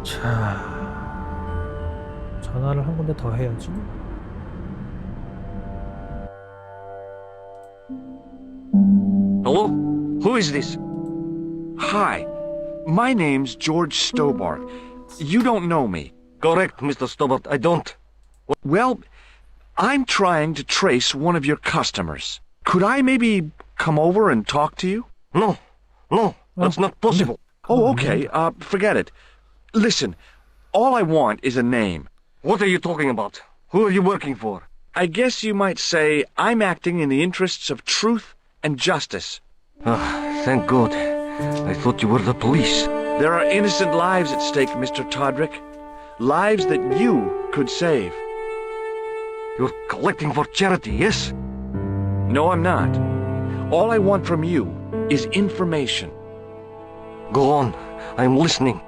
자, 전화를 한 군데 더 해야지. Hello? Who is this? Hi, my name's George Stobart. You don't know me. Correct, Mr. Stobart, I don't. Well, I'm trying to trace one of your customers. Could I maybe come over and talk to you? No, that's not possible. Oh, okay, forget it. Listen, all I want is a name. What are you talking about? Who are you working for? I guess you might say I'm acting in the interests of truth and justice. Thank God. I thought you were the police. There are innocent lives at stake, Mr. Todrick. Lives that you could save. You're collecting for charity, yes? No, I'm not. All I want from you is information. Go on, I'm listening.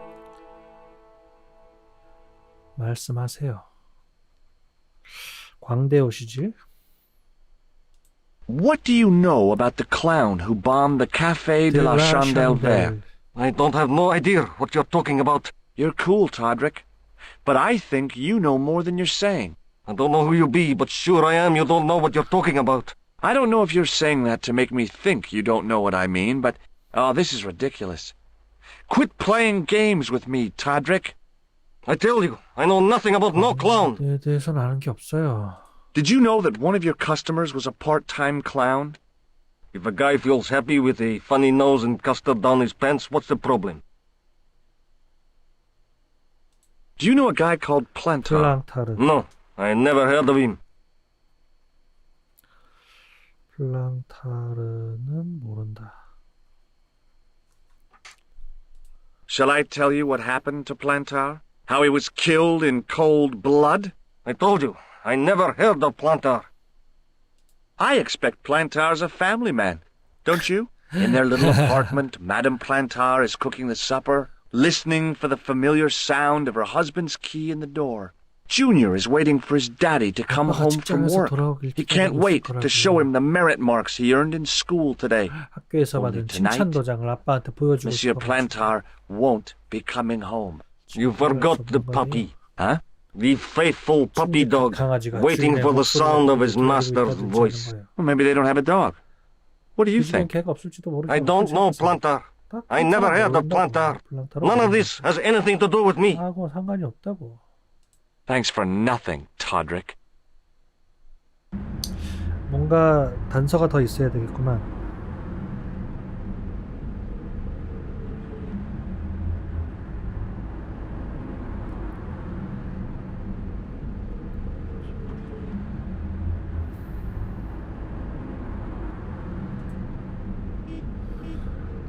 말씀하세요. 광대 오시지? What do you know about the clown who bombed the Café de la Chandelle Verte? I don't have no idea what you're talking about. You're cool, Todrick. But I think you know more than you're saying. I don't know who you be, but sure I am you don't know what you're talking about. I don't know if you're saying that to make me think you don't know what I mean, but... Oh, this is ridiculous. Quit playing games with me, Todrick. I tell you, I know nothing about no clown. 에 대해서는 아는 게 없어요. Did you know that one of your customers was a part-time clown? If a guy feels happy with a funny nose and custard down his pants, what's the problem? Do you know a guy called Plantar? 플랑타르. No, I never heard of him. 플랑타르는 모른다. Shall I tell you what happened to Plantar? How he was killed in cold blood? I told you, I never heard of Plantar. I expect Plantar's a family man, don't you? In their little apartment, Madame Plantar is cooking the supper, listening for the familiar sound of her husband's key in the door. Junior is waiting for his daddy to come home from work. He can't wait to show him the merit marks he earned in school today. 학교에서 Only 받은 tonight, 칭찬 도장을 아빠한테 보여주고 Monsieur 싶어. Plantar won't be coming home. You forgot the puppy. Huh? The faithful puppy dog, 강아지가 waiting 주인의 for the 목소리를 sound of his 듣고 master's 있다든지 voice. 하는 거예요. Well, maybe they don't have a dog. What do you 집엔 think? 개가 없을지도 모르죠. I don't know Plantar. I never heard of Plantar. None of this has anything to do with me. 하고 상관이 없다고. Thanks for nothing, Todrick. 뭔가 단서가 더 있어야 되겠구만.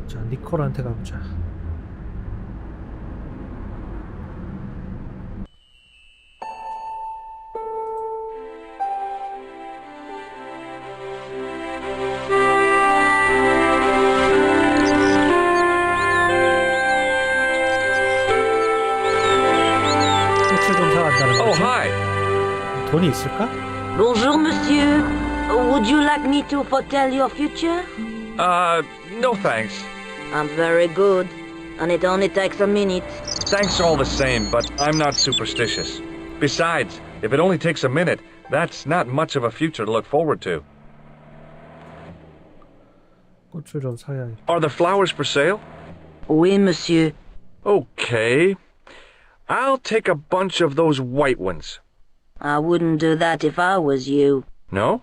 자, 니콜한테 가보자. 호출 검사 간다는 Oh, 거지? hi. 돈이 있을까? Bonjour, monsieur. Would you like me to foretell your future? No thanks. I'm very good, and it only takes a minute. Thanks all the same, but I'm not superstitious. Besides, if it only takes a minute, that's not much of a future to look forward to. 꽃을 좀 사야. Are the flowers for sale? Oui, monsieur. Okay. I'll take a bunch of those white ones. I wouldn't do that if I was you. No?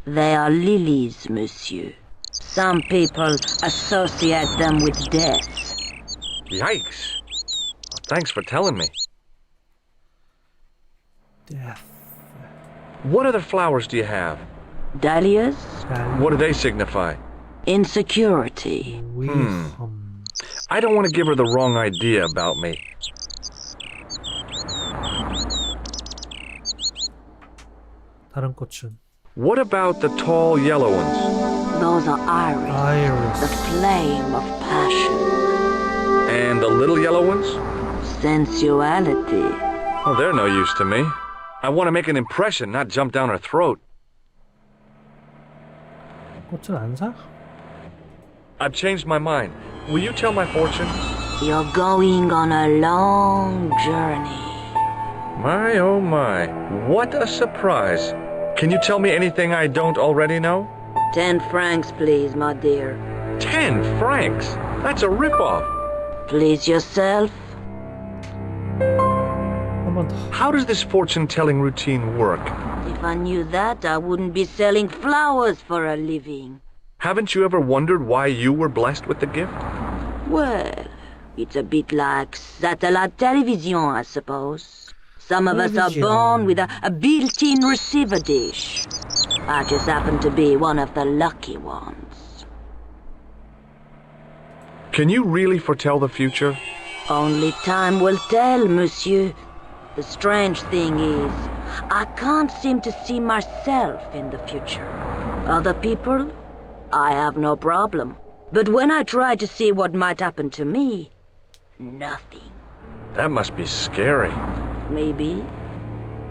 They are lilies, monsieur. Some people associate them with death. Yikes. Thanks for telling me. Death. What other flowers do you have? Dahlias? What do they signify? Insecurity. 위험. I don't want to give her the wrong idea about me. 다른 꽃은 What about the tall yellow ones? Those are iris, the 아이리스. flame of passion, And the little yellow ones? sensuality. Oh, they're no use to me. I want to make an impression, not jump down her throat. 꽃은 안 사? I've changed my mind. Will you tell my fortune? You're going on a long journey. My, oh my. What a surprise. Can you tell me anything I don't already know? 10 francs, please, my dear. 10 francs? That's a ripoff. Please yourself. 한 번 더. How does this fortune-telling routine work? If I knew that, I wouldn't be selling flowers for a living. Haven't you ever wondered why you were blessed with the gift? Well, it's a bit like satellite television, I suppose. Some of us are Television. born with a built-in receiver dish. I just happen to be one of the lucky ones. Can you really foretell the future? Only time will tell, monsieur. The strange thing is, I can't seem to see myself in the future. Other people, I have no problem. But when I try to see what might happen to me, nothing. That must be scary. Maybe.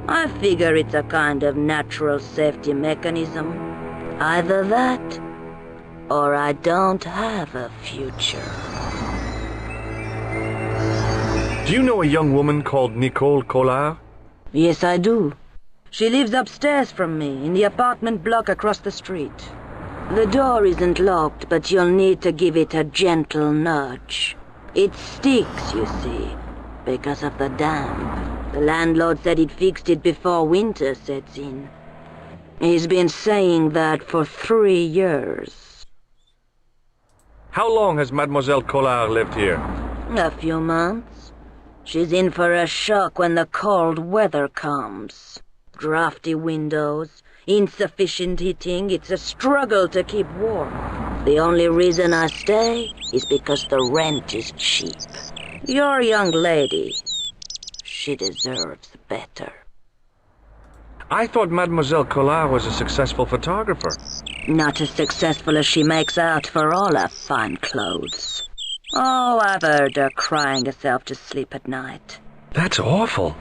I figure it's a kind of natural safety mechanism. Either that, or I don't have a future. Do you know a young woman called Nicole Collard? Yes, I do. She lives upstairs from me, in the apartment block across the street. The door isn't locked, but you'll need to give it a gentle nudge. It sticks, you see, because of the damp. The landlord said he'd fixed it before winter sets in. He's been saying that for 3 years. How long has Mademoiselle Collard lived here? A few months. She's in for a shock when the cold weather comes. Drafty windows, insufficient heating, it's a struggle to keep warm. The only reason I stay is because the rent is cheap. Your young lady, she deserves better. I thought Mademoiselle Collard was a successful photographer. Not as successful as she makes out for all her fine clothes. Oh, I've heard her crying herself to sleep at night. That's awful.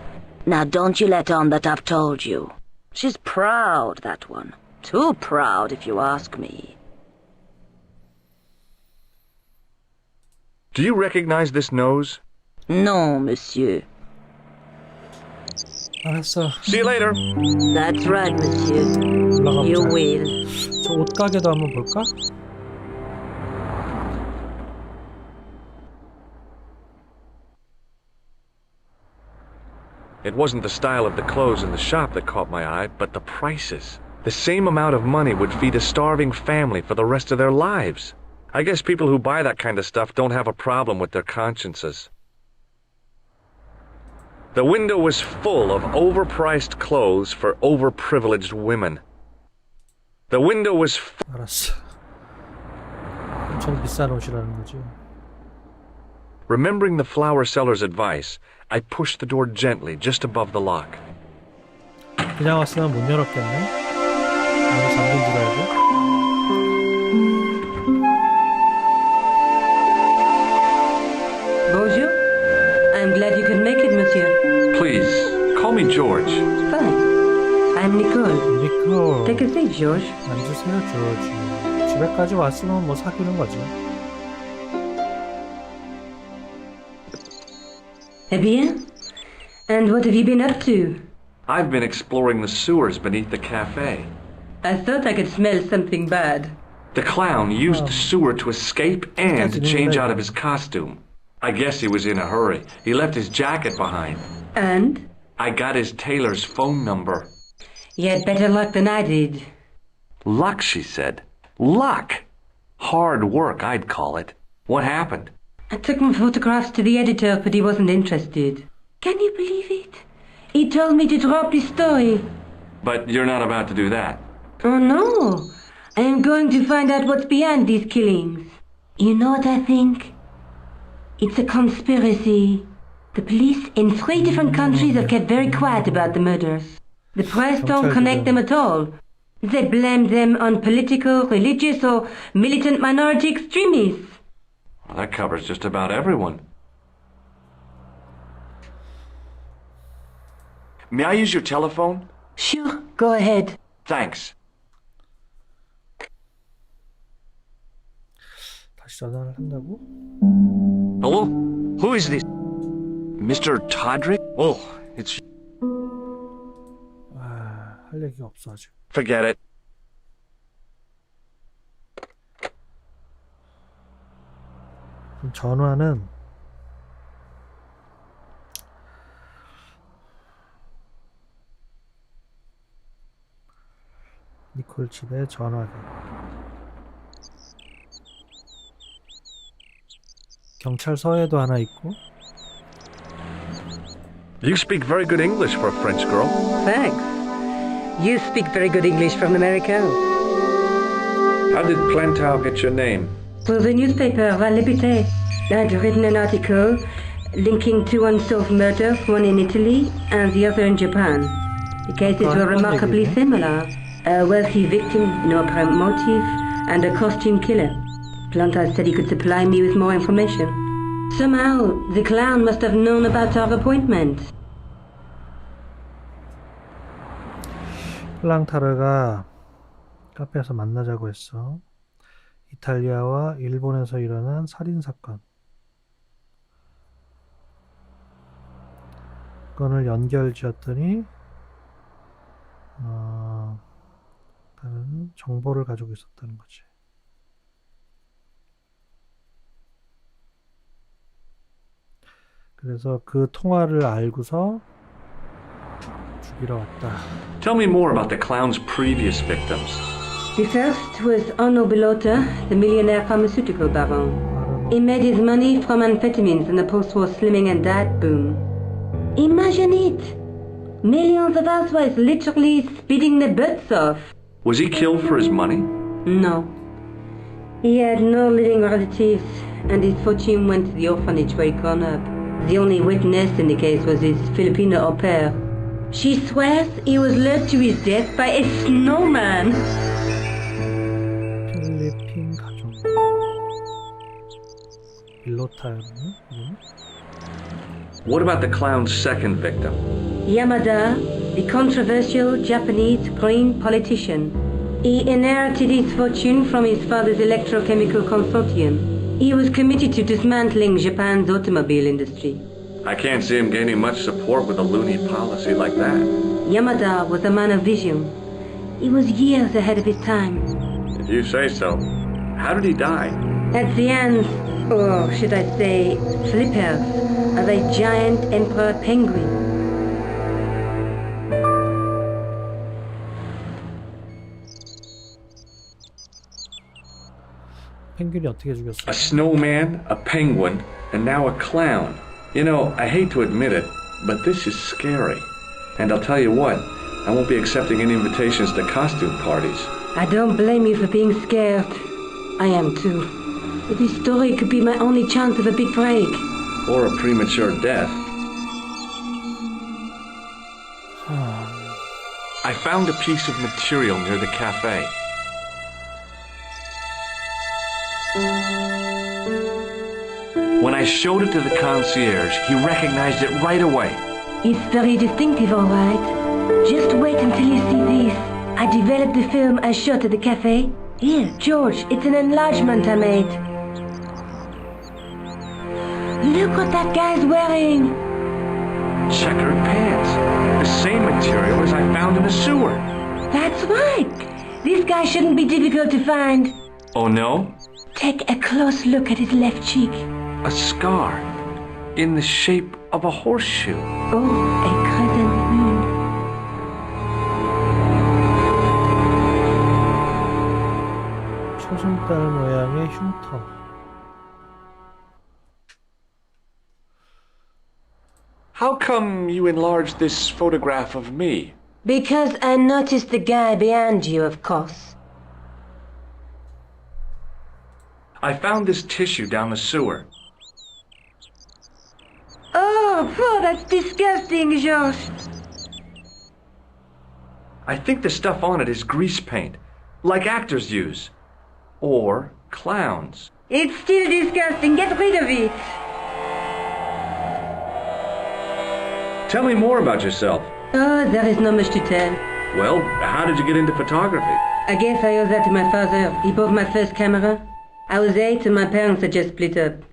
Now don't you let on that I've told you. She's proud, that one. Too proud, if you ask me. Do you recognize this nose? No, monsieur. 알았어. See you later. That's right, monsieur. You 올라가보자. will. 저 옷가게도 한번 볼까? It wasn't the style of the clothes in the shop that caught my eye, but the prices. The same amount of money would feed a starving family for the rest of their lives. I guess people who buy that kind of stuff don't have a problem with their consciences. The window was full of overpriced clothes for overprivileged women. The window was 알았어. 엄청 비싼 옷이라는 거지. Remembering the flower seller's advice, I pushed the door gently just above the lock. 그냥 왔으면 못 열었겠네. 문이 잠긴 줄 알고. Bonjour. I'm glad you could make it, monsieur. Please, call me George. Fine. I'm Nicole. 니콜. Take a seat, George. 앉으세요, 조지. 집에까지 왔으면 뭐 사귀는 거지. Eh bien? And what have you been up to? I've been exploring the sewers beneath the cafe. I thought I could smell something bad. The clown used the sewer to escape and to That's change really out of his costume. I guess he was in a hurry. He left his jacket behind. And? I got his tailor's phone number. You had better luck than I did. Luck, she said. Luck! Hard work, I'd call it. What happened? I took my photographs to the editor, but he wasn't interested. Can you believe it? He told me to drop his story. But you're not about to do that. Oh no! I am going to find out what's behind these killings. You know what I think? It's a conspiracy. The police in 3 different countries have kept very quiet about the murders. The press don't connect them at all. They blame them on political, religious, or militant minority extremists. Well, that covers just about everyone. May I use your telephone? Sure, go ahead. Thanks. 다시 전화를 한다고? Hello? Who is this? Mr. Todrick? Oh, it's... 할 얘기가 없어 아직. Forget it. 그럼 전화는 니콜 집에 전화기. 경찰서에도 하나 있고. You speak very good English for a French girl. Thanks. You speak very good English from America. How did Plantar get your name? For the newspaper La Liberté, I'd written an article linking two unsolved murders, one in Italy and the other in Japan. The cases were remarkably similar. A wealthy victim, no apparent motive, and a costume killer. Plantar said he could supply me with more information. Somehow, the clown must have known about our appointment. 플랑타르가 카페에서 만나자고 했어. 이탈리아와 일본에서 일어난 살인사건. 건을 연결지었더니 다른 정보를 가지고 있었다는 거지. 그래서 그 통화를 알고서 죽이러 왔다. Tell me more about the clown's previous victims. The first was Arno Bellotta, the millionaire pharmaceutical baron. He made his money from amphetamines in the post-war slimming and diet boom. Imagine it! Millions of housewives literally speeding their butts off. Was he killed for his money? No. He had no living relatives, and his fortune went to the orphanage where he'd grown up. The only witness in the case was his Filipino au pair. She swears he was led to his death by a snowman. 필리핀 가족. 빌로타였나? What about the clown's second victim? Yamada, the controversial Japanese green politician. He inherited his fortune from his father's electrochemical consortium. He was committed to dismantling Japan's automobile industry. I can't see him gaining much support with a loony policy like that. Yamada was a man of vision. He was years ahead of his time. If you say so. How did he die? At the hands, or should I say, flippers, of a giant emperor penguin. 펭귄이 어떻게 죽였어? A snowman, a penguin, and now a clown. You know, I hate to admit it, but this is scary. And I'll tell you what, I won't be accepting any invitations to costume parties. I don't blame you for being scared. I am too. This story could be my only chance of a big break. Or a premature death. I found a piece of material near the cafe. When I showed it to the concierge, he recognized it right away. It's very distinctive, all right. Just wait until you see this. I developed the film I shot at the cafe. Here, George, it's an enlargement I made. Look what that guy's wearing. Checkered pants. The same material as I found in the sewer. That's right. This guy shouldn't be difficult to find. Oh no? Take a close look at his left cheek. A scar. In the shape of a horseshoe. Oh, a crescent moon. 초승달 모양의 흉터. How come you enlarged this photograph of me? Because I noticed the guy behind you, of course. I found this tissue down the sewer. Oh, that's disgusting, George. I think the stuff on it is grease paint, like actors use. Or clowns. It's still disgusting. Get rid of it. Tell me more about yourself. Oh, there is not much to tell. Well, how did you get into photography? I guess I owe that to my father. He bought my first camera. I was 8 and my parents had just split up.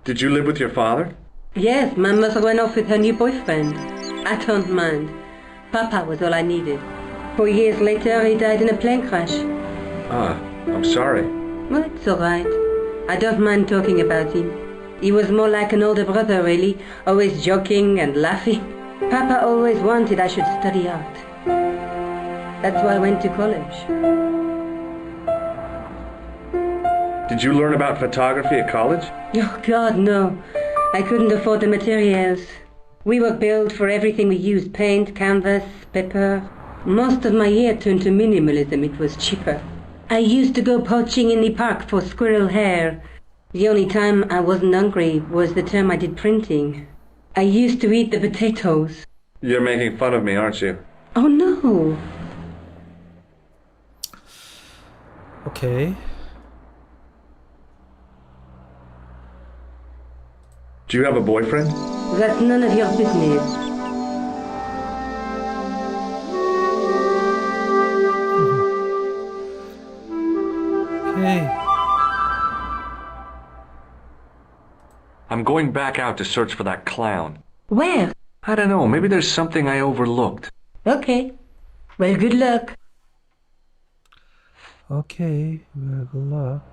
Did you live with your father? Yes, my mother went off with her new boyfriend. I don't mind. Papa was all I needed. 4 years later, he died in a plane crash. Ah, I'm sorry. Well, it's all right. I don't mind talking about him. He was more like an older brother, really, always joking and laughing. Papa always wanted I should study art. That's why I went to college. Did you learn about photography at college? Oh, God, no. I couldn't afford the materials. We were billed for everything we used, paint, canvas, paper. Most of my year turned to minimalism. It was cheaper. I used to go poaching in the park for squirrel hair. The only time I wasn't hungry was the time I did printing. I used to eat the potatoes. You're making fun of me, aren't you? Oh, no. 오케이. Do you have a boyfriend? That's none of your business. 오케이. I'm going back out to search for that clown. Where? I don't know, maybe there's something I overlooked. Okay. Well, good luck. 오케이. Well, good luck.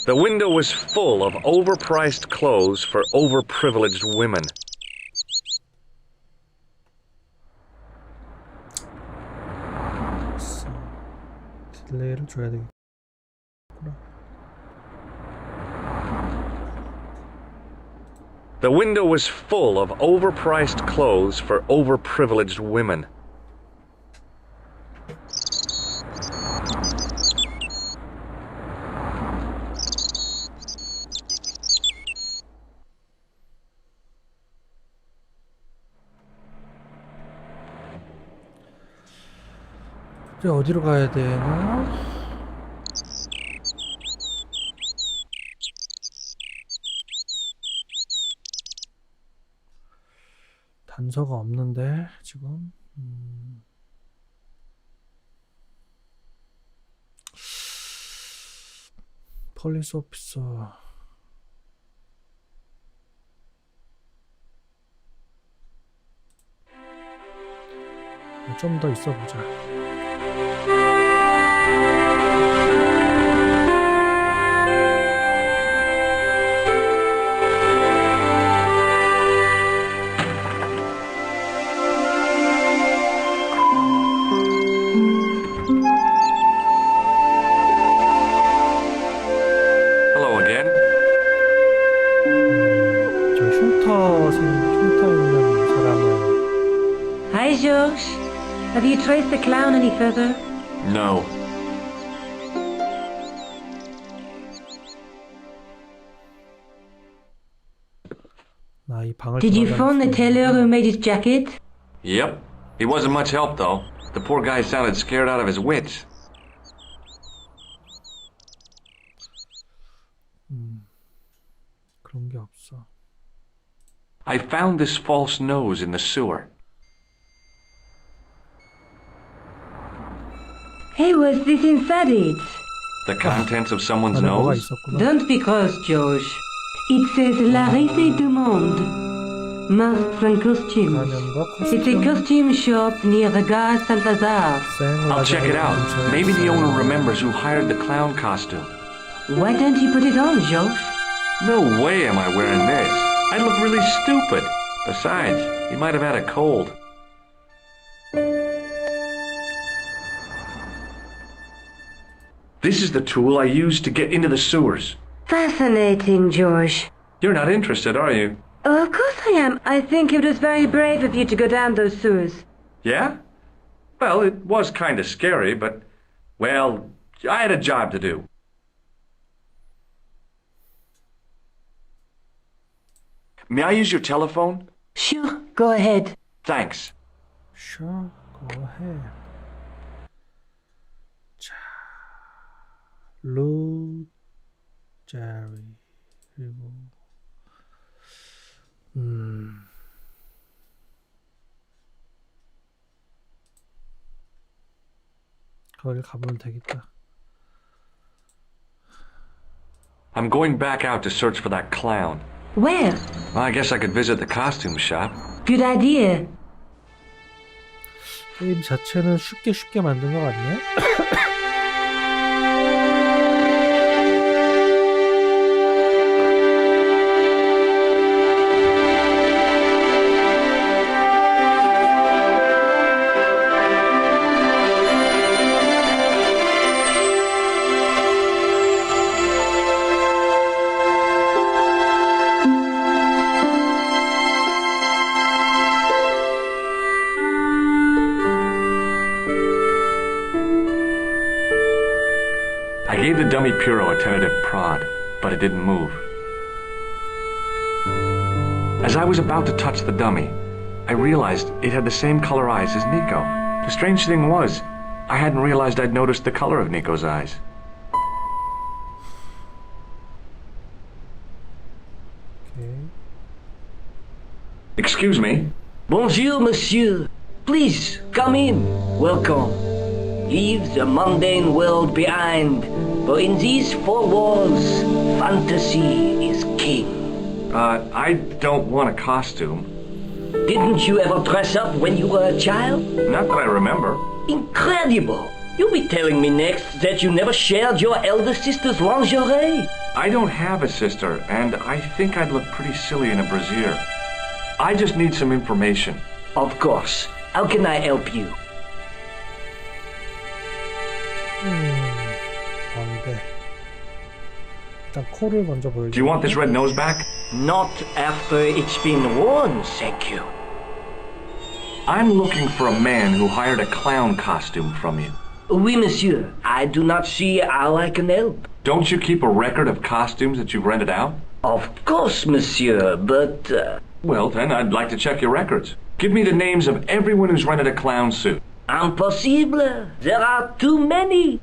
The window was full of overpriced clothes for overprivileged women. 딜레이를 줘야 되겠구나. The window was full of overpriced clothes for overprivileged women. 이제 어디로 가야 되나? 단서가 없는데 지금. 폴리스 오피서. 좀 더 있어 보자. Hello again. 저 흉터 있는 사람을. Hi, George. Have you traced the clown any further? No. 나 이 방을. Did you 돌아다닐 phone the 수 tailor 있는데. who made his jacket? Yep. He wasn't much help, though. The poor guy sounded scared out of his wits. 그런 게 없어. I found this false nose in the sewer. Hey, what's this inside it? The contents of someone's 안에 뭐가 nose? 있었구나. Don't be cross, George. It says La Risée du Monde. Masks and costumes. 가면과 It's a 코스튬. costume shop near the Gare Saint-Lazare. I'll check it out. Maybe the owner remembers who hired the clown costume. Why don't you put it on, George? No way am I wearing this. I'd look really stupid. Besides, he might have had a cold. This is the tool I used to get into the sewers. Fascinating, George. You're not interested, are you? Oh, of course I am. I think it was very brave of you to go down those sewers. Yeah? Well, it was kind of scary, but, well, I had a job to do. May I use your telephone? Sure, go ahead. Thanks. Sure, go ahead. 자, 루 제리 그리고 거기 가보면 되겠다. I'm going back out to search for that clown. Where? Well, I guess I could visit the costume shop. Good idea. 게임 자체는 쉽게 만든 것 같네. I gave the dummy Puro a tentative prod, but it didn't move. As I was about to touch the dummy, I realized it had the same color eyes as Nico. The strange thing was, I hadn't realized I'd noticed the color of Nico's eyes. Okay. Excuse me? Bonjour, monsieur. Please, come in. Welcome. Leave the mundane world behind, for in these four walls, fantasy is king. I don't want a costume. Didn't you ever dress up when you were a child? Not that I remember. Incredible! You'll be telling me next that you never shared your elder sister's lingerie. I don't have a sister, and I think I'd look pretty silly in a brassiere. I just need some information. Of course. How can I help you? 안 돼. 일단 코를 먼저 보여줘. Do you want this red nose back? Not after it's been worn, thank you. I'm looking for a man who hired a clown costume from you. Oui, monsieur. I do not see how I can help. Don't you keep a record of costumes that you've rented out? Of course, monsieur, but... Well, then, I'd like to check your records. Give me the names of everyone who's rented a clown suit. Impossible. There are too many.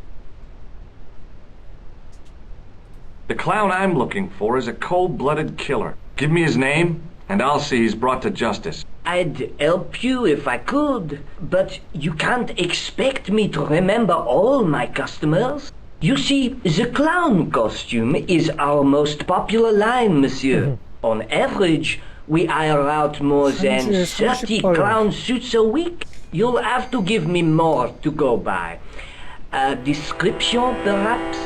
The clown I'm looking for is a cold-blooded killer. Give me his name, and I'll see he's brought to justice. I'd help you if I could, but you can't expect me to remember all my customers. You see, the clown costume is our most popular line, monsieur. On average, we hire out more than 30 clown suits a week. You'll have to give me more to go by. A description, perhaps?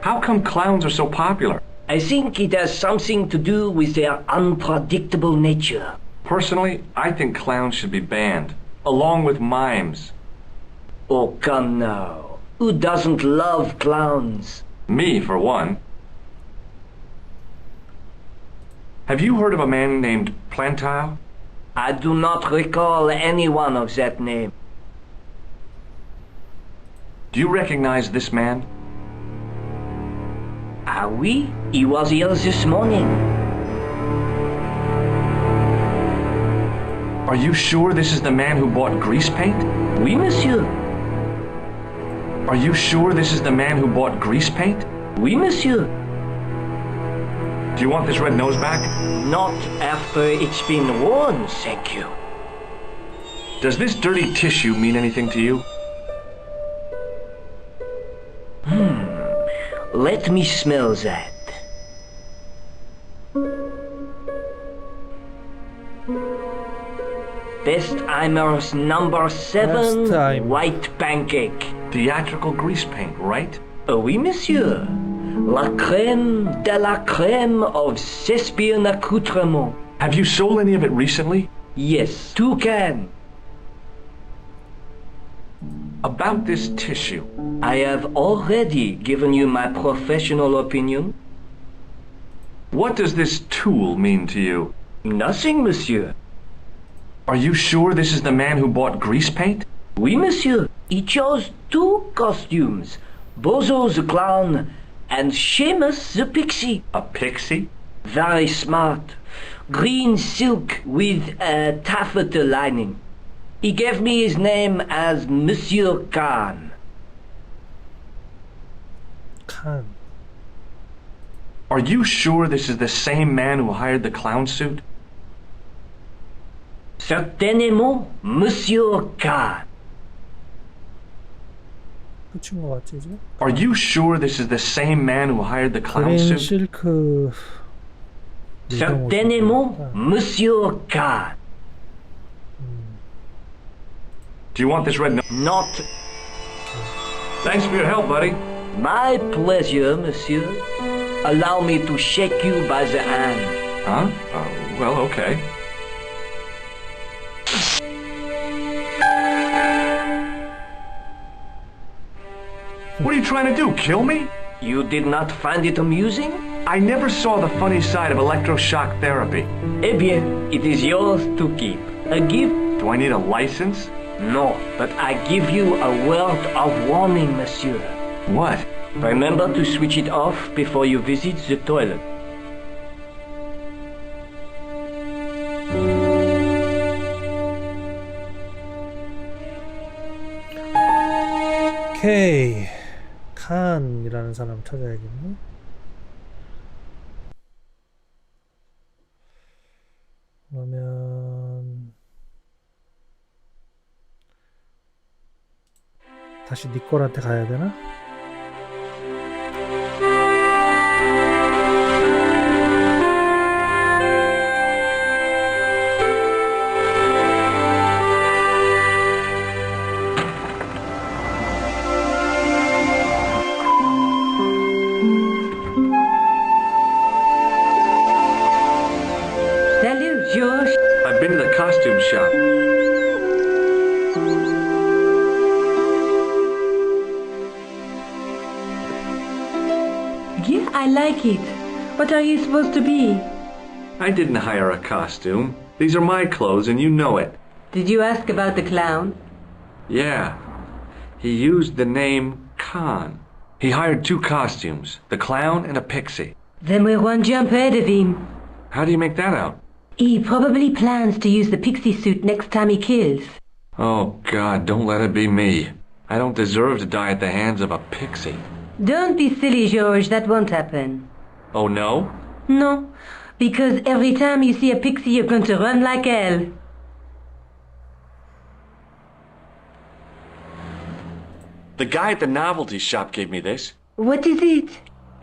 How come clowns are so popular? I think it has something to do with their unpredictable nature. Personally, I think clowns should be banned, along with mimes. Oh, come now. Who doesn't love clowns? Me, for one. Have you heard of a man named Plantile? I do not recall anyone of that name. Do you recognize this man? Ah oui? He was here this morning. Are you sure this is the man who bought grease paint? Oui, monsieur. Are you sure this is the man who bought grease paint? Oui, monsieur. Do you want this red nose back? Not after it's been worn, thank you. Does this dirty tissue mean anything to you? Let me smell that. Bestheimer's number 7 Bestheimer. white pancake. Theatrical grease paint, right? Oui, monsieur. La crème de la crème of Thespian accoutrement. Have you sold any of it recently? Yes, 2 cans. About this tissue. I have already given you my professional opinion. What does this tool mean to you? Nothing, monsieur. Are you sure this is the man who bought grease paint? Oui, monsieur. He chose 2 costumes. Bozo the clown, and Seamus the pixie. A pixie? Very smart. Green silk with a taffeta lining. He gave me his name as Monsieur Khan. 칸. Are you sure this is the same man who hired the clown suit? Certainement, Monsieur Khan. 끝인 것 같지 지금? Are you sure this is the same man who hired the clown 그린 suit? 실크. Certainement, Monsieur Khan. Do you want this red note? Not Thanks for your help, buddy. my pleasure, monsieur. Allow me to shake you by the hand. Huh? Well, okay. What are you trying to do, kill me? You did not find it amusing? I never saw the funny side of electroshock therapy. Eh bien, it is yours to keep. A gift? Do I need a license? No, but I give you a word of warning, monsieur. What? Remember to switch it off before you visit the toilet. 오케이. 칸이라는 사람 찾아야겠네. 그러면 다시 니콜한테 가야 되나? Salut, George. I've been to the costume shop. Yeah, I like it. What are you supposed to be? I didn't hire a costume. These are my clothes and you know it. Did you ask about the clown? Yeah. He used the name Khan. He hired 2 costumes, the clown and a pixie. Then we're one jump ahead of him. How do you make that out? He probably plans to use the pixie suit next time he kills. Oh, God, don't let it be me. I don't deserve to die at the hands of a pixie. Don't be silly, George. That won't happen. Oh, no? No, because every time you see a pixie, you're going to run like hell. The guy at the novelty shop gave me this. What is it?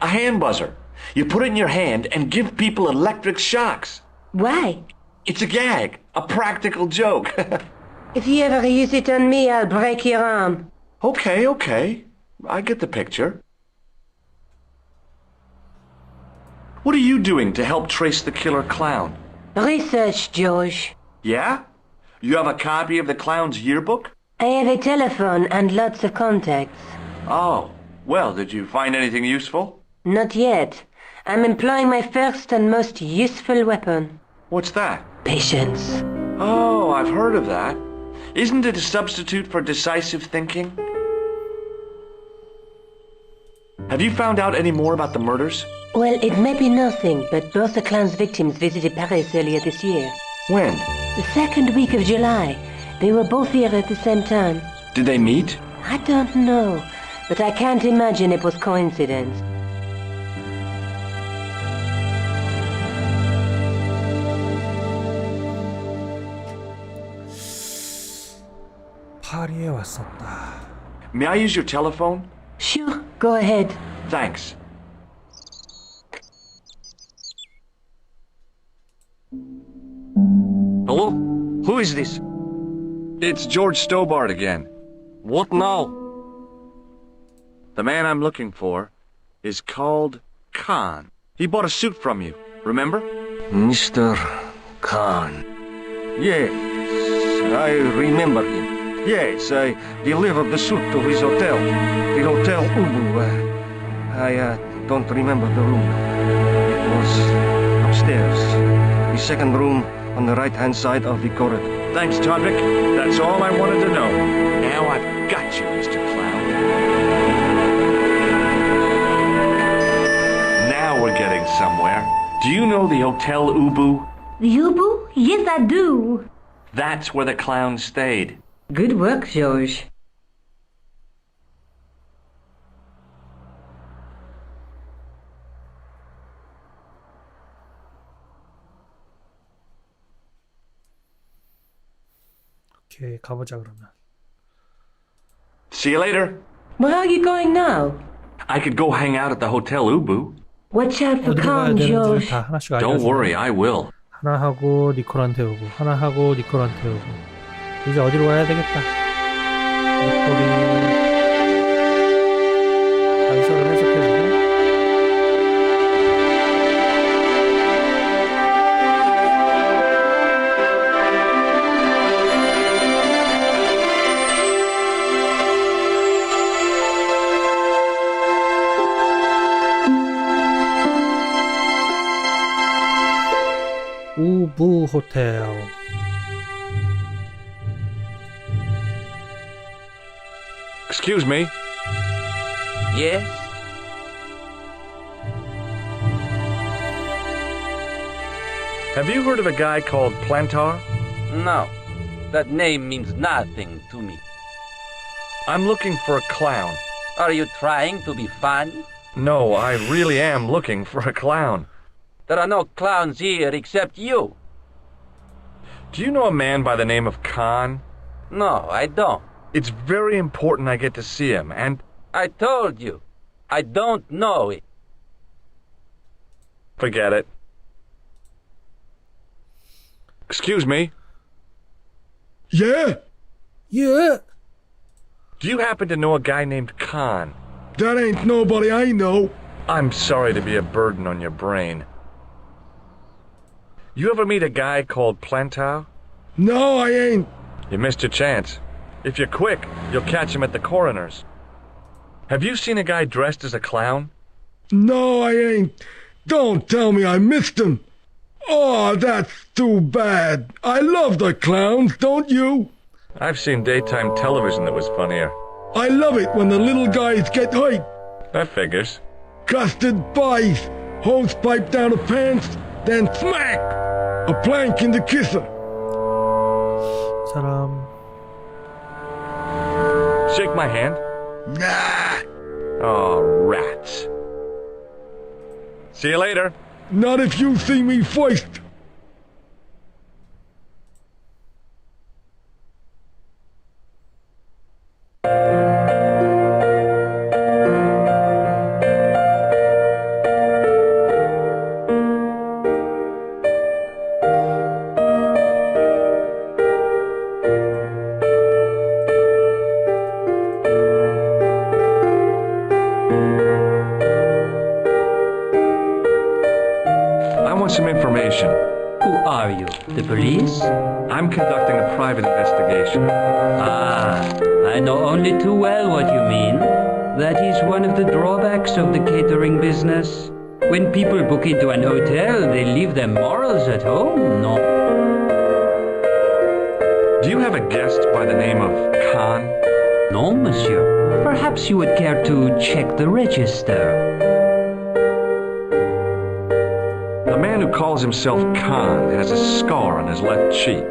A hand buzzer. You put it in your hand and give people electric shocks. Why? It's a gag, a practical joke. If you ever use it on me, I'll break your arm. Okay. I get the picture. What are you doing to help trace the killer clown? Research, George. Yeah? You have a copy of the clown's yearbook? I have a telephone and lots of contacts. Oh, well, did you find anything useful? Not yet. I'm employing my first and most useful weapon. What's that? Patience. Oh, I've heard of that. Isn't it a substitute for decisive thinking? Have you found out any more about the murders? Well, it may be nothing, but both the clown's victims visited Paris earlier this year. When? The second week of July. They were both here at the same time. Did they meet? I don't know, but I can't imagine it was coincidence. 파리에 왔었다. May I use your telephone? Sure, go ahead. Thanks. Hello? Who is this? It's George Stobart again. What now? The man I'm looking for is called Khan. He bought a suit from you, remember? Mr. Khan. Yes, I remember him. Yes, I delivered the suit to his hotel. The Hotel Ubu. I don't remember the room. It was upstairs. The second room on the right-hand side of the corridor. Thanks, Todvik. That's all I wanted to know. Now I've got you, Mr. Clown. somewhere. Do you know the Hotel Ubu? The Ubu? Yes, I do. That's where the clown stayed. Good work, George. 오케이, 가보자 그러면. See you later. Where are you going now? I could go hang out at the Hotel Ubu. Watch out for 어디로 가야 Khan, 되는지 George. 다 하나씩 알려줘. Don't worry, I will. 하나 하고 니콜한테 오고, 하나 하고 니콜한테 오고. 이제 어디로 가야 되겠다. 니콜이 단서를 해석해주고. 우부 호텔. Excuse me. Yes? Have you heard of a guy called Plantar? No. That name means nothing to me. I'm looking for a clown. Are you trying to be funny? No, I really am looking for a clown. There are no clowns here except you. Do you know a man by the name of Khan? No, I don't. It's very important I get to see him, and I told you. I don't know it. forget it. Excuse me. Yeah? 예! Do you happen to know a guy named Khan? That ain't nobody I know. I'm sorry to be a burden on your brain. You ever meet a guy called Plantar? No, I ain't. You missed your chance. If you're quick, you'll catch him at the coroner's. Have you seen a guy dressed as a clown? No, I ain't. Don't tell me I missed him. Oh, that's too bad. I love the clowns, don't you? I've seen daytime television that was funnier. I love it when the little guys get hurt. That figures. Custard pies, hose pipe down the pants, then smack! A plank in the kisser. 사람 Shake my hand. Nah, Oh, rats. See you later. not if you see me first. I want some information. Who are you? The police? I'm conducting a private investigation. Ah, I know only too well what you mean. That is one of the drawbacks of the catering business. When people book into an hotel, they leave their morals at home, no? Do you have a guest by the name of Khan? No, monsieur. Perhaps you would care to check the register. The man who calls himself Khan has a scar on his left cheek.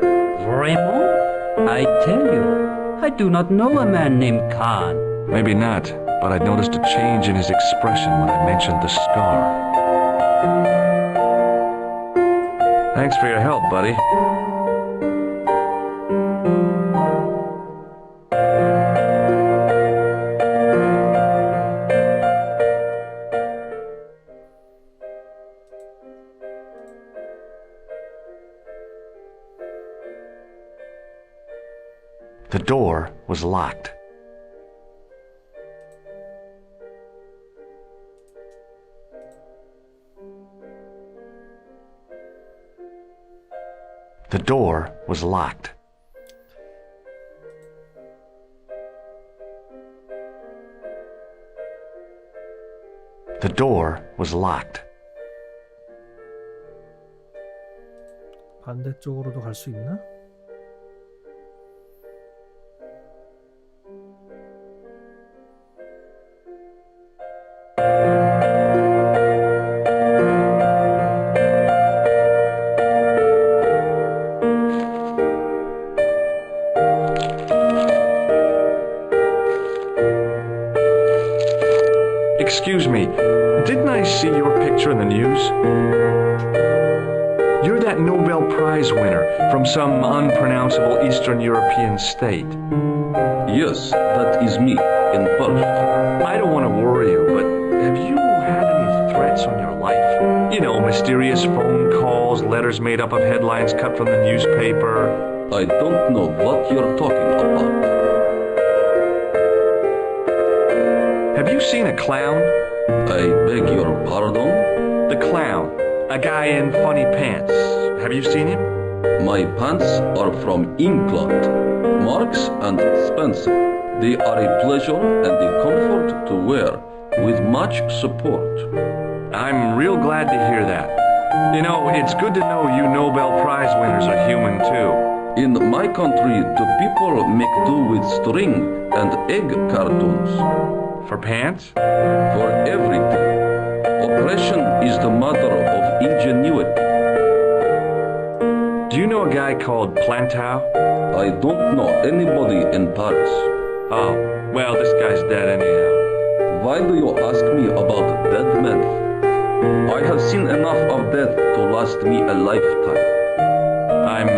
Vraiment? I tell you, I do not know a man named Khan. Maybe not, but I noticed a change in his expression when I mentioned the scar. Thanks for your help, buddy. The door was locked. The door was locked. The door was locked. 반대쪽으로도 갈 수 있나? Excuse me, didn't I see your picture in the news? You're that Nobel Prize winner from some unpronounceable Eastern European state. Yes, that is me, in Perth. I don't want to worry you, but have you had any threats on your life? You know, mysterious phone calls, letters made up of headlines cut from the newspaper. I don't know what you're talking about. Have you seen a clown? I beg your pardon? The clown. A guy in funny pants. Have you seen him? My pants are from England. Marks and Spencer. They are a pleasure and a comfort to wear, with much support. I'm real glad to hear that. You know, it's good to know you Nobel Prize winners are human too. In my country, the people make do with string and egg cartoons. For pants? For everything. Oppression is the mother of ingenuity. Do you know a guy called Plantow? I don't know anybody in Paris. Oh, well, this guy's dead anyhow. Why do you ask me about dead men? I have seen enough of death to last me a lifetime. I'm,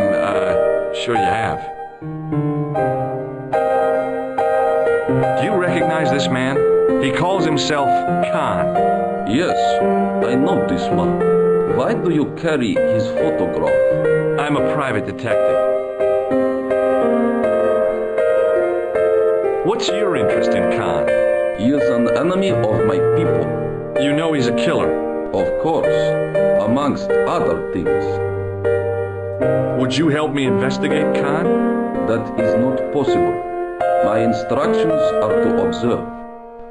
sure you have. Do you recognize this man? He calls himself Khan. Yes, I know this man. Why do you carry his photograph? I'm a private detective. What's your interest in Khan? He is an enemy of my people. You know he's a killer. Of course, amongst other things. Would you help me investigate Khan? That is not possible. My instructions are to observe.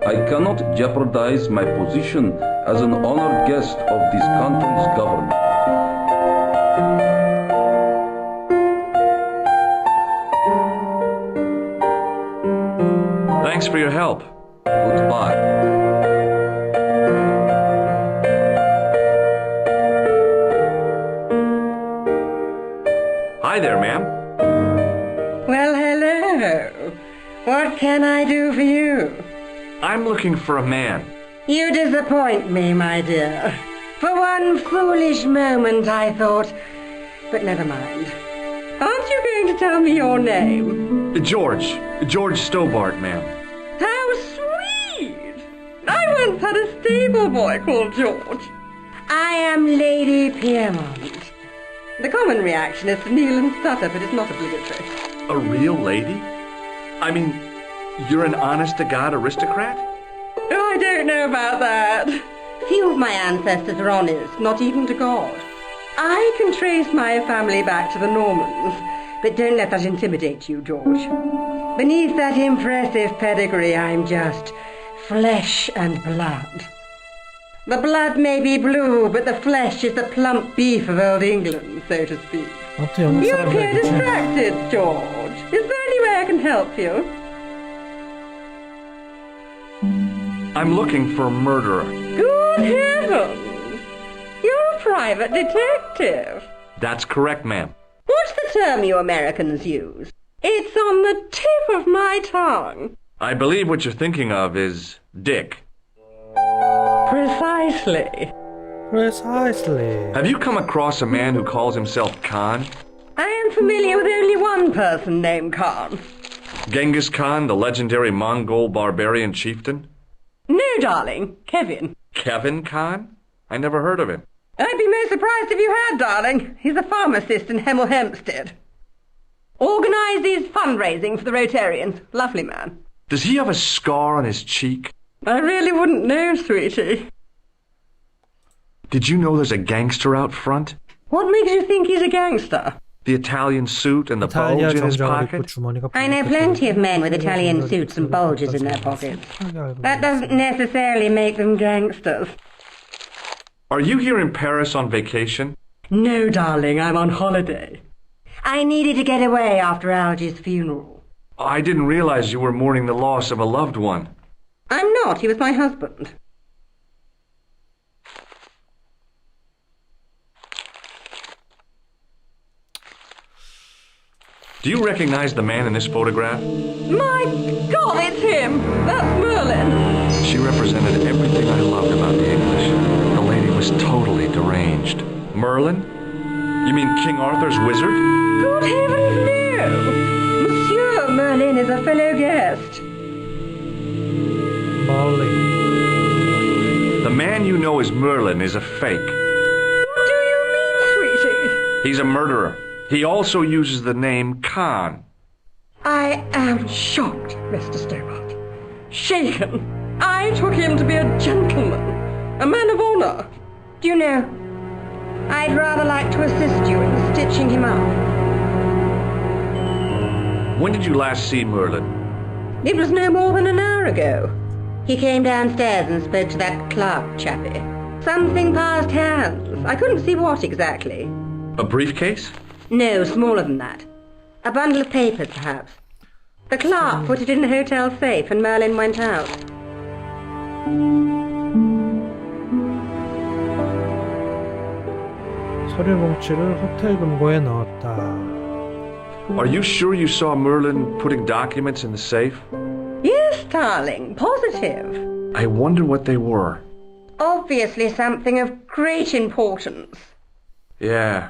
I cannot jeopardize my position as an honored guest of this country's government. Thanks for your help. Goodbye. Hi there, ma'am. Well, hello. What can I do for you? I'm looking for a man. You disappoint me, my dear. For one foolish moment I thought... But never mind. Aren't you going to tell me your name? George Stobart, ma'am. How sweet! I once had a stable boy called George. I am Lady Piermont. The common reaction is to kneel and stutter, but it's not obligatory. A real lady? I mean, you're an honest-to-God aristocrat? Oh, I don't know about that. Few of my ancestors are honest, not even to God. I can trace my family back to the Normans, but don't let that intimidate you, George. Beneath that impressive pedigree, I'm just flesh and blood. The blood may be blue, but the flesh is the plump beef of old England, so to speak. 아무튼 영국 You appear 사람들 distracted, George. Is there any way I can help you? I'm looking for a murderer. Good heavens! You're a private detective. That's correct, ma'am. What's the term you Americans use? It's on the tip of my tongue. I believe what you're thinking of is Dick. Precisely. Precisely. Have you come across a man who calls himself Khan? I am familiar with only one person named Khan. Genghis Khan, the legendary Mongol barbarian chieftain? No, darling. Kevin. Kevin Khan? I never heard of him. I'd be most surprised if you had, darling. He's a pharmacist in Hemel Hempstead. Organises fundraising for the Rotarians. Lovely man. Does he have a scar on his cheek? I really wouldn't know, sweetie. Did you know there's a gangster out front? What makes you think he's a gangster? The Italian suit and the 이탈리아 bulge in his 정장을 입고 pocket? 주머니가 I know plenty of men with Italian suits and bulges in their pockets. That doesn't necessarily make them gangsters. Are you here in Paris on vacation? No, darling, I'm on holiday. I needed to get away after Algy's funeral. I didn't realize you were mourning the loss of a loved one. I'm not. He was my husband. Do you recognize the man in this photograph? My God, it's him! That's Merlin! She represented everything I loved about the English. The lady was totally deranged. Merlin? You mean King Arthur's wizard? Good heavens, no! Monsieur Merlin is a fellow guest. Molly. The man you know as Merlin is a fake. What do you mean, sweetie? He's a murderer. He also uses the name Khan. I am shocked, Mr. Stobart. Shaken. I took him to be a gentleman, a man of honor. Do you know, I'd rather like to assist you in stitching him up. When did you last see Merlin? It was no more than an hour ago. He came downstairs and spoke to that Clark chappie. Something passed hands. I couldn't see what exactly. A briefcase? No, smaller than that. A bundle of papers, perhaps. The clerk put it in the hotel safe and Merlin went out. 서류 봉투를 호텔 금고에 넣었다. Are you sure you saw Merlin putting documents in the safe? Yes, darling, positive. I wonder what they were. Obviously something of great importance. Yeah.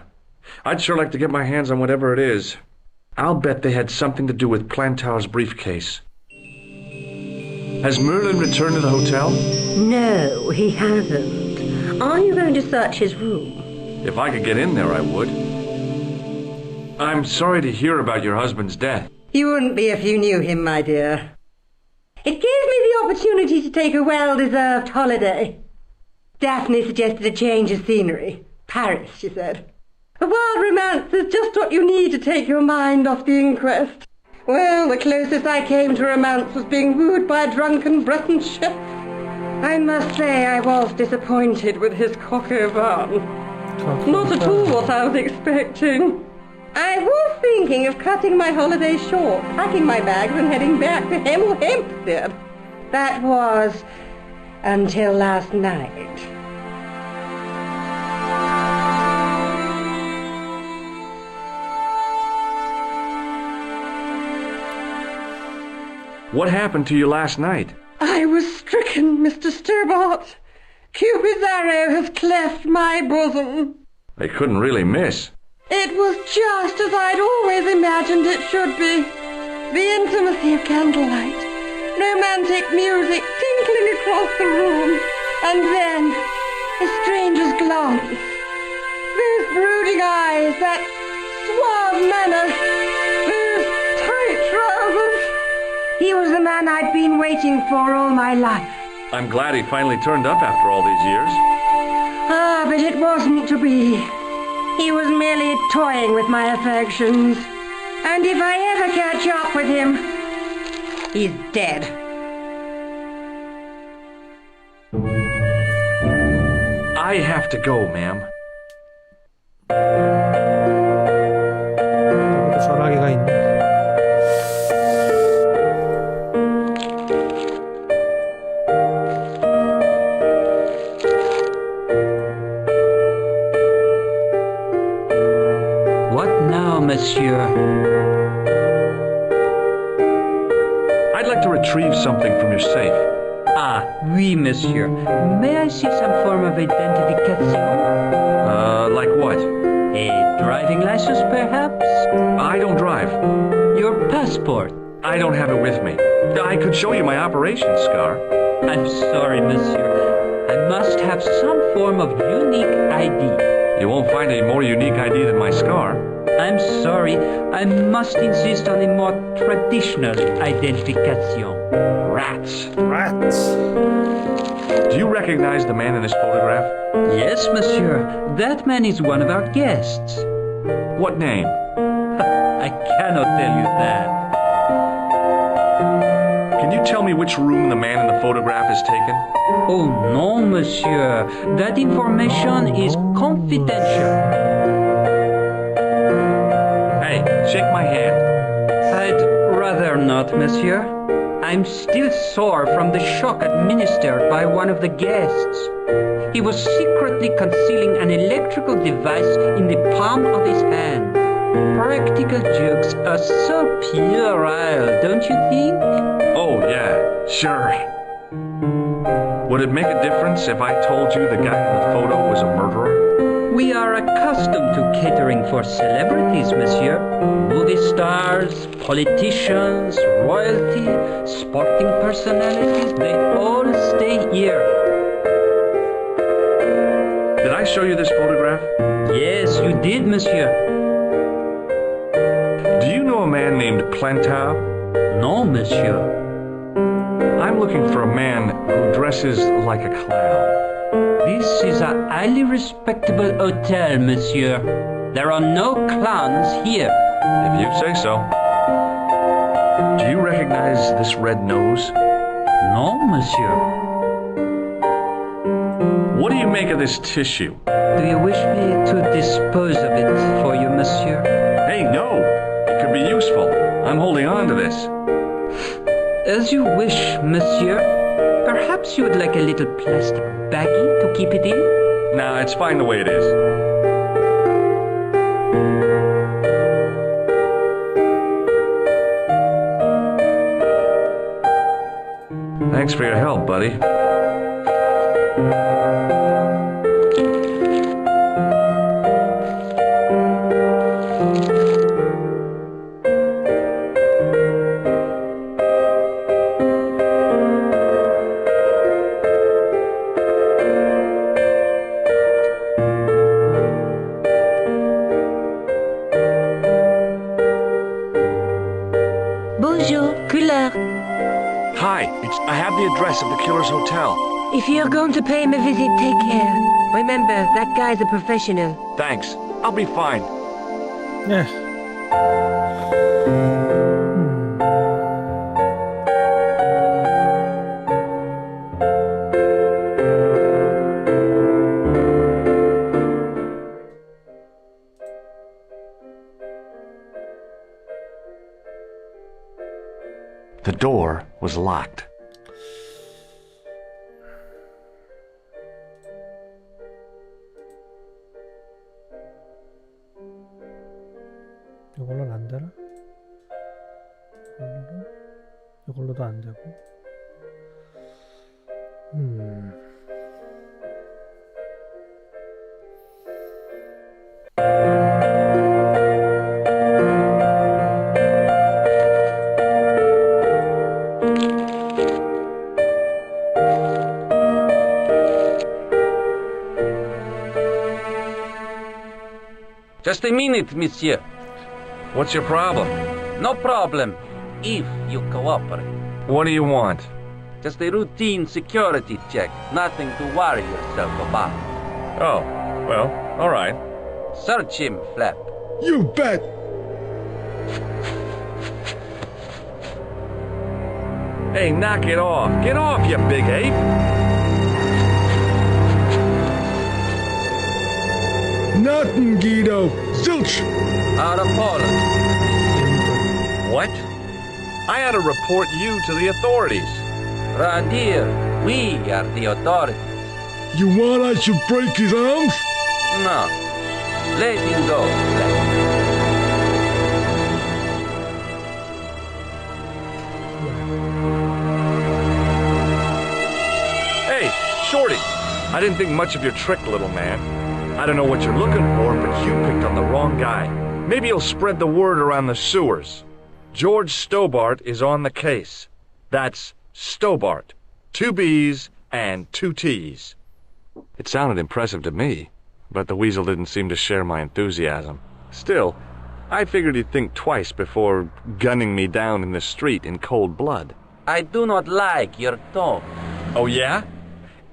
I'd sure like to get my hands on whatever it is. I'll bet they had something to do with Plantar's briefcase. Has Merlin returned to the hotel? No, he hasn't. Are you going to search his room? If I could get in there, I would. I'm sorry to hear about your husband's death. You wouldn't be if you knew him, my dear. It gave me the opportunity to take a well-deserved holiday. Daphne suggested a change of scenery. Paris, she said. A wild romance is just what you need to take your mind off the inquest. Well, the closest I came to romance was being wooed by a drunken Breton chef. I must say I was disappointed with his coq au vin. Not at all what I was expecting. I was thinking of cutting my holiday short, packing my bags and heading back to Hempstead. That was until last night. What happened to you last night? I was stricken, Mr. Stobart. Cupid's arrow has cleft my bosom. They couldn't really miss. It was just as I'd always imagined it should be. The intimacy of candlelight, romantic music tinkling across the room, and then a stranger's glance. Those brooding eyes, that suave manner, those tight trousers. He was the man I'd been waiting for all my life. I'm glad he finally turned up after all these years. Ah, but it wasn't to be. He was merely toying with my affections. And if I ever catch up with him, he's dead. I have to go, ma'am. 여기도 전화기가 있네. What now, monsieur? I'd like to retrieve something from your safe. Ah, oui, monsieur. May I see some form of identification? Like what? A driving license, perhaps? I don't drive. Your passport? I don't have it with me. I could show you my operation scar. I'm sorry, monsieur. I must have some form of unique ID. You won't find any more unique ID than my scar. I'm sorry. I must insist on a more traditional identification. Rats. Rats. Do you recognize the man in this photograph? Yes, monsieur. That man is one of our guests. What name? I cannot tell you that. Can you tell me which room the man in the photograph has taken? Oh, no, monsieur. That information is confidential. Hey, shake my hand. I'd rather not, monsieur. I'm still sore from the shock administered by one of the guests. He was secretly concealing an electrical device in the palm of his hand. Practical jokes are so puerile, don't you think? Oh, yeah, sure. Would it make a difference if I told you the guy in the photo was a murderer? We are accustomed to catering for celebrities, monsieur. Movie stars, politicians, royalty, sporting personalities, they all stay here. Did I show you this photograph? Yes, you did, monsieur. Do you know a man named Plantar? No, monsieur. I'm looking for a man who dresses like a clown. This is a highly respectable hotel, monsieur. There are no clowns here. If you say so. Do you recognize this red nose? No, monsieur. What do you make of this tissue? Do you wish me to dispose of it for you, monsieur? Hey, no! It could be useful. I'm holding on to this. As you wish, monsieur. Perhaps you would like a little plastic baggie to keep it in? Nah, it's fine the way it is. Thanks for your help, buddy. Bonjour, couleur. Hi, I have the address of the killer's hotel. If you're going to pay him a visit, take care. Remember, that guy's a professional. Thanks. I'll be fine. 예. The door was locked. 이걸로는 안 되나? 이걸로도 안 되고. Just a minute, monsieur. What's your problem? No problem, if you cooperate. What do you want? Just a routine security check. Nothing to worry yourself about. Oh, well, all right. Search him, Flap. You bet. Hey, knock it off. Get off, you big ape. Nothing, Guido. Zilch. Our apologies. What? I ought to report you to the authorities. Round here, we are the authorities. You want I should break his arms? No. Let him go, Flap. Hey, Shorty. I didn't think much of your trick, little man. I don't know what you're looking for, but you picked on the wrong guy. Maybe you'll spread the word around the sewers. George Stobart is on the case. That's Stobart. 2 B's and 2 T's. It sounded impressive to me, but the weasel didn't seem to share my enthusiasm. Still, I figured he'd think twice before gunning me down in the street in cold blood. I do not like your tone. Oh, yeah?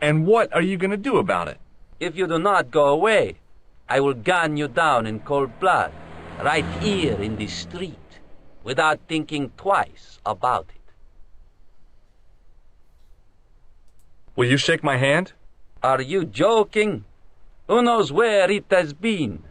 And what are you gonna do about it? If you do not go away, I will gun you down in cold blood, right here in the street, without thinking twice about it. Will you shake my hand? Are you joking? Who knows where it has been?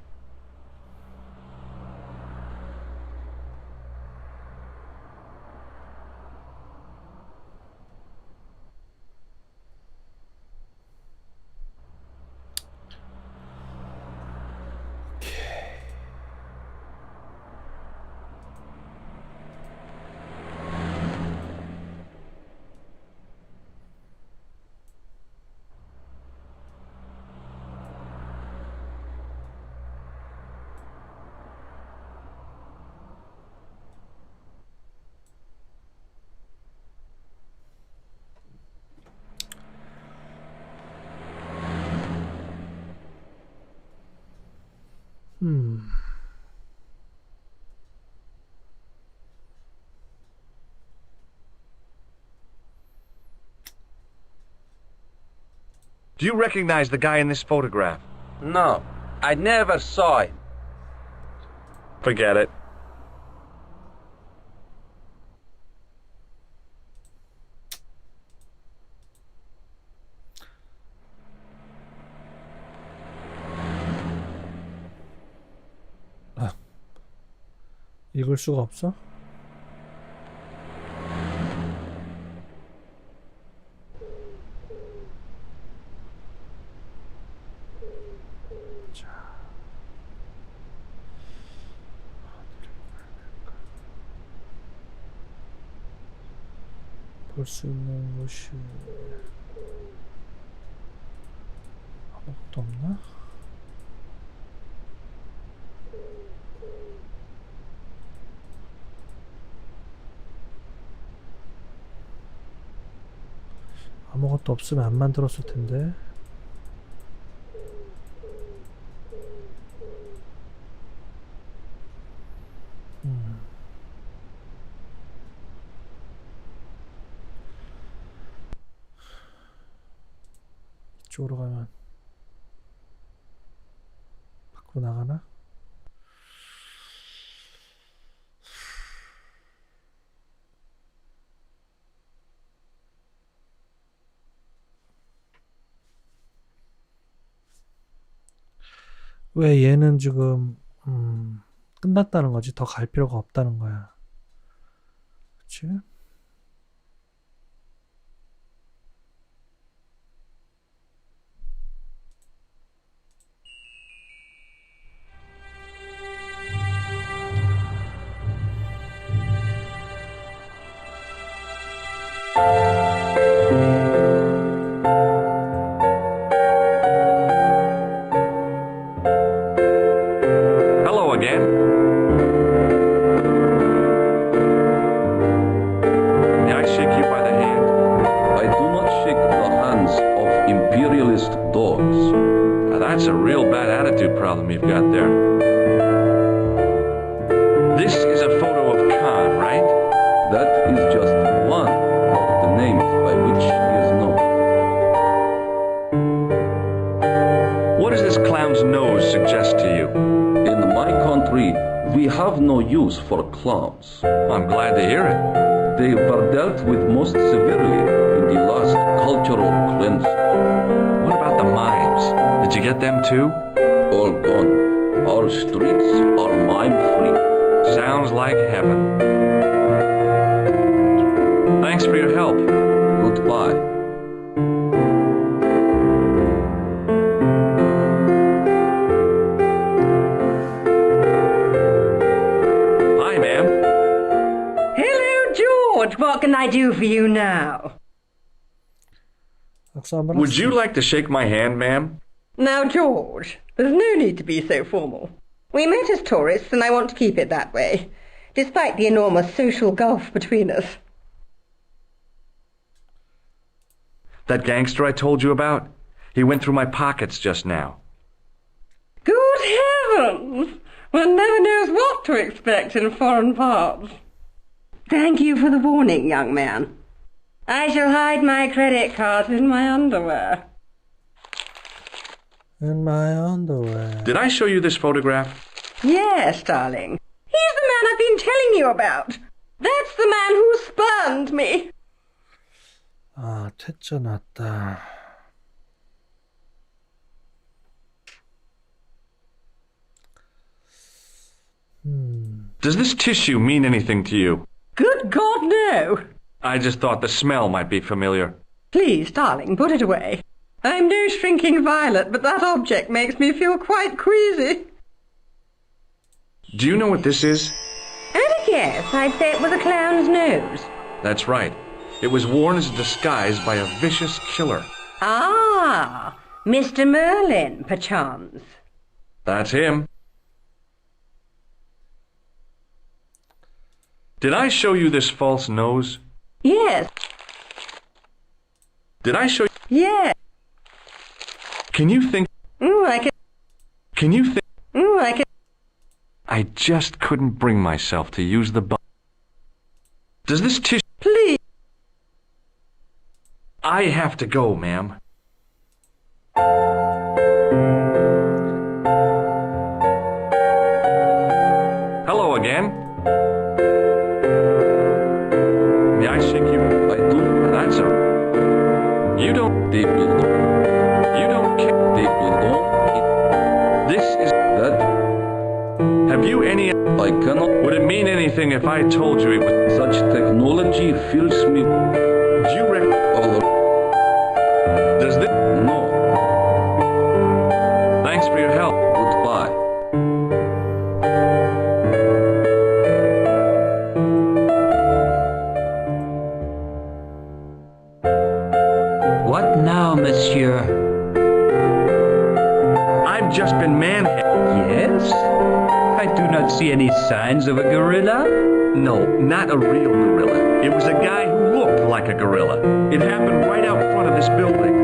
Do you recognize the guy in this photograph? No, I never saw him. Forget it. 읽을 수가 없어? 볼 수 있는 곳이 아무것도 없나? 아무것도 없으면 안 만들었을 텐데. 이쪽으로 가면 밖으로 나가나? 왜 얘는 지금 끝났다는 거지? 더 갈 필요가 없다는 거야. 그치? Hello again. May I shake you by the hand? I do not shake the hands of imperialist dogs. Now that's a real bad attitude problem you've got there. This is a photo of Khan, right? That is just one of the names by which he is known. What does this clown's nose suggest to you? In my country, we have no use for clowns. I'm glad to hear it. They were dealt with most severely in the last cultural cleanse. What about the mimes? Did you get them too? All gone. Our streets are mime-free. Sounds like heaven. Thanks for your help. Goodbye. Hi, ma'am. Hello, George. What can I do for you now? 악수 한번 Would 하시죠. you like to shake my hand, ma'am? Now, George, there's no need to be so formal. We met as tourists, and I want to keep it that way, despite the enormous social gulf between us. That gangster I told you about? He went through my pockets just now. Good heavens! One never knows what to expect in foreign parts. Thank you for the warning, young man. I shall hide my credit card in my underwear. In my underwear. Did I show you this photograph? Yes, darling. He's the man I've been telling you about. That's the man who spurned me. 아, 퇴짜 났다. Does this tissue mean anything to you? Good God, no. I just thought the smell might be familiar. Please, darling, put it away. I'm no shrinking violet, but that object makes me feel quite queasy. Do you know what this is? At a guess, I'd say it was a clown's nose. That's right. It was worn as a disguise by a vicious killer. Ah, Mr. Merlin, perchance. That's him. Did I show you this false nose? Yes, Did I show you? yes. Can you think? Ooh, I can. Can you think? Ooh, I can. I just couldn't bring myself to use the Does this tissue... Please. I have to go, ma'am. Hello again. May I shake you? I do. That's a... You don't... They belong. You don't care. They belong. This is... That Have you any... I cannot. Would it mean anything if I told you it was... Such technology fills me. Do you reckon... All Does this... no. Thanks for your help. Goodbye. What now, monsieur? I've just been manhandled. Yes? I do not see any signs of a gorilla. No, not a real gorilla. It was a guy who looked like a gorilla. It happened right out front of this building.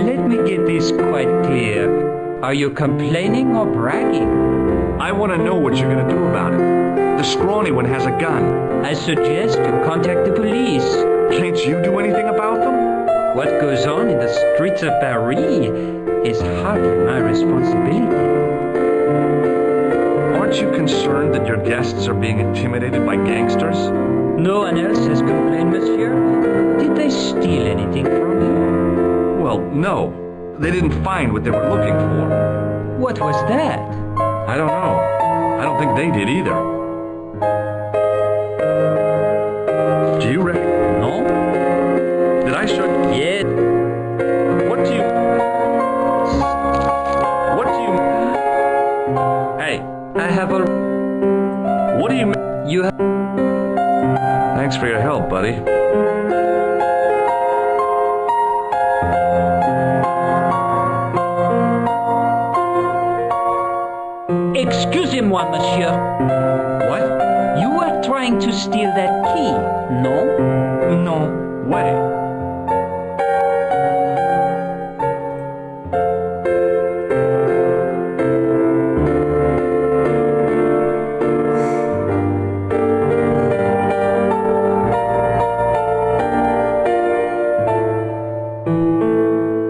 Let me get this quite clear. Are you complaining or bragging? I want to know what you're going to do about it. The scrawny one has a gun. I suggest you contact the police. Can't you do anything about them? What goes on in the streets of Paris is hardly my responsibility. Aren't you concerned that your guests are being intimidated by gangsters? No one else has complained, monsieur. Did they steal anything from you? Well, no. They didn't find what they were looking for. What was that? I don't know. I don't think they did either. Do you reckon? No? Did I show you? Yes. What do you... What do you... Hey, I have a... what do you... You have... Thanks for your help, buddy. Excusez-moi, monsieur. What? You were trying to steal that key, no? No way.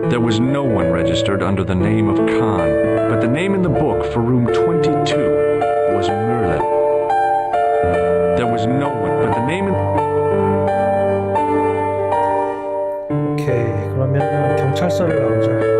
There was no one registered under the name of Khan, but the name in the book for room 22 was Merlin. There was no one, but the name in... 오케이, 그러면 경찰서를 가보자.